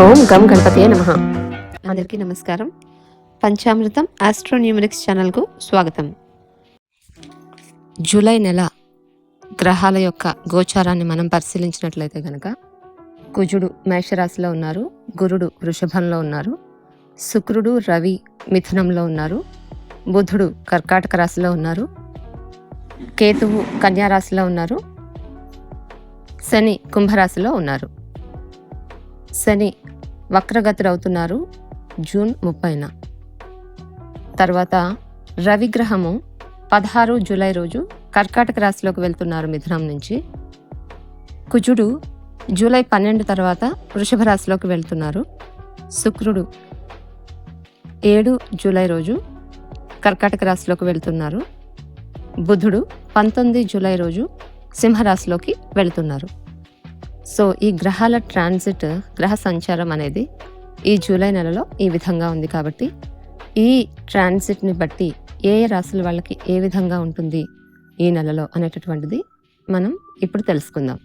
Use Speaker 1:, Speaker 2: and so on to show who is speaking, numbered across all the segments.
Speaker 1: ఓం గం గణపతియే నమః. అందరికీ నమస్కారం. పంచామృతం ఆస్ట్రోన్యూమరిక్స్ ఛానల్కు స్వాగతం. జూలై నెల గ్రహాల యొక్క గోచారాన్ని మనం పరిశీలించినట్లయితే కనుక కుజుడు మేషరాశిలో ఉన్నారు, గురుడు వృషభంలో ఉన్నారు, శుక్రుడు రవి మిథునంలో ఉన్నారు, బుధుడు కర్కాటక రాశిలో ఉన్నారు, కేతువు కన్యా రాశిలో ఉన్నారు, శని కుంభరాశిలో ఉన్నారు. శని వక్రగతులు అవుతున్నారు జూన్ 30న. తర్వాత రవిగ్రహము 16 జూలై రోజు కర్కాటక రాశిలోకి వెళ్తున్నారు మిథునం నుంచి. కుజుడు జూలై 12 తర్వాత వృషభ రాశిలోకి వెళ్తున్నారు. శుక్రుడు 7 జూలై రోజు కర్కాటక రాశిలోకి వెళ్తున్నారు. బుధుడు 19 జూలై రోజు సింహరాశిలోకి వెళ్తున్నారు. సో ఈ గ్రహాల ట్రాన్సిట్, గ్రహ సంచారం అనేది ఈ జూలై నెలలో ఈ విధంగా ఉంది. కాబట్టి ఈ ట్రాన్సిట్ని బట్టి ఏ ఏ రాశుల వాళ్ళకి ఏ విధంగా ఉంటుంది ఈ నెలలో అనేటటువంటిది మనం ఇప్పుడు తెలుసుకుందాం.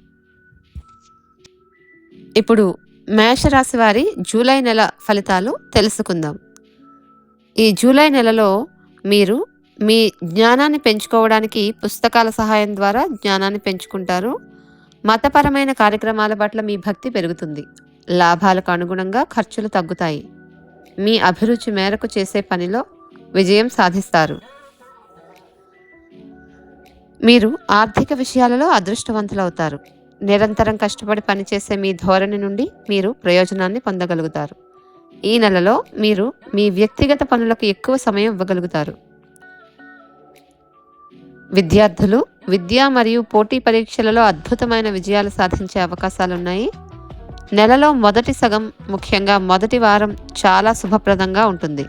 Speaker 1: ఇప్పుడు మేషరాశి వారి జూలై నెల ఫలితాలు తెలుసుకుందాం. ఈ జూలై నెలలో మీరు మీ జ్ఞానాన్ని పెంచుకోవడానికి పుస్తకాల సహాయం ద్వారా జ్ఞానాన్ని పెంచుకుంటారు. మతపరమైన కార్యక్రమాల పట్ల మీ భక్తి పెరుగుతుంది. లాభాలకు అనుగుణంగా ఖర్చులు తగ్గుతాయి. మీ అభిరుచి మేరకు చేసే పనిలో విజయం సాధిస్తారు. మీరు ఆర్థిక విషయాలలో అదృష్టవంతులవుతారు. నిరంతరం కష్టపడి పనిచేసే మీ ధోరణి నుండి మీరు ప్రయోజనాన్ని పొందగలుగుతారు. ఈ నెలలో మీరు మీ వ్యక్తిగత పనులకు ఎక్కువ సమయం ఇవ్వగలుగుతారు. విద్యార్థులు విద్య మరియు పోటీ పరీక్షలలో అద్భుతమైన విజయాలు సాధించే అవకాశాలున్నాయి. నెలలో మొదటి సగం, ముఖ్యంగా మొదటి వారం చాలా శుభప్రదంగా ఉంటుంది.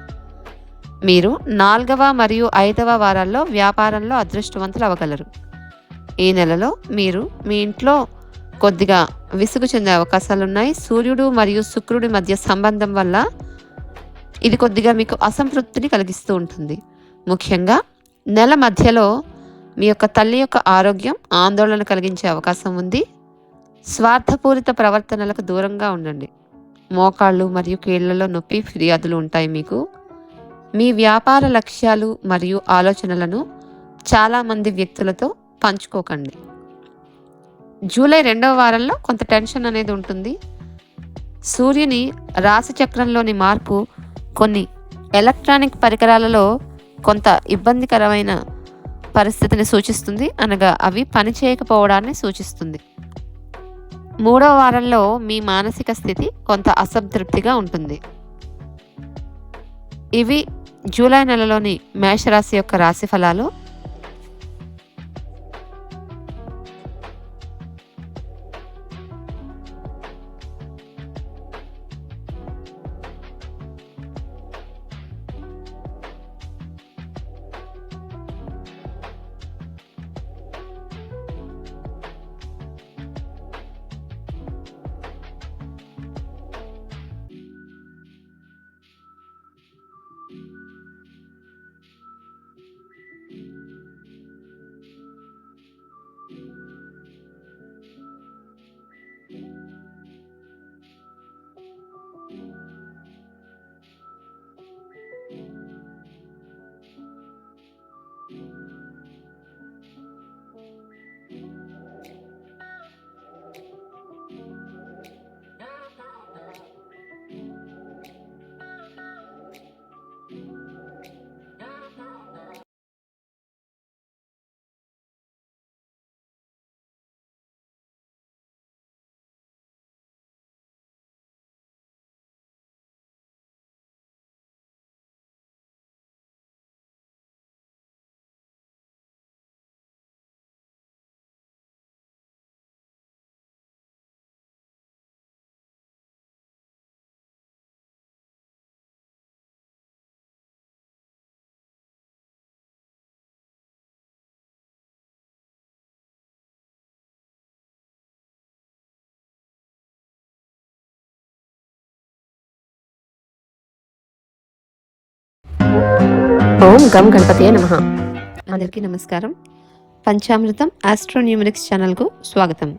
Speaker 1: మీరు 4వ మరియు 5వ వారాల్లో వ్యాపారంలో అదృష్టవంతులు అవ్వగలరు. ఈ నెలలో మీరు మీ ఇంట్లో కొద్దిగా విసుగు చెందే అవకాశాలున్నాయి. సూర్యుడు మరియు శుక్రుడి మధ్య సంబంధం వల్ల ఇది కొద్దిగా మీకు అసంతృప్తిని కలిగిస్తూ ఉంటుంది. ముఖ్యంగా నెల మధ్యలో మీ యొక్క తల్లి యొక్క ఆరోగ్యం ఆందోళన కలిగించే అవకాశం ఉంది. స్వార్థపూరిత ప్రవర్తనలకు దూరంగా ఉండండి. మోకాళ్ళు మరియు కీళ్లలో నొప్పి ఫిర్యాదులు ఉంటాయి మీకు. మీ వ్యాపార లక్ష్యాలు మరియు ఆలోచనలను చాలామంది వ్యక్తులతో పంచుకోకండి. జూలై 2వ వారంలో కొంత టెన్షన్ అనేది ఉంటుంది. సూర్యుని రాశి చక్రంలోని మార్పు కొన్ని ఎలక్ట్రానిక్ పరికరాలలో కొంత ఇబ్బందికరమైన పరిస్థితిని సూచిస్తుంది, అనగా అవి పనిచేయకపోవడాన్ని సూచిస్తుంది. 3వ వారంలో మీ మానసిక స్థితి కొంత అసంతృప్తిగా ఉంటుంది. ఇవి జూలై నెలలోని మేషరాశి యొక్క రాశి ఫలాలు. ఓం గం గణపతియే నమః. అందరికీ నమస్కారం. పంచామృతం ఆస్ట్రోన్యూమరిక్స్ ఛానల్కు స్వాగతం.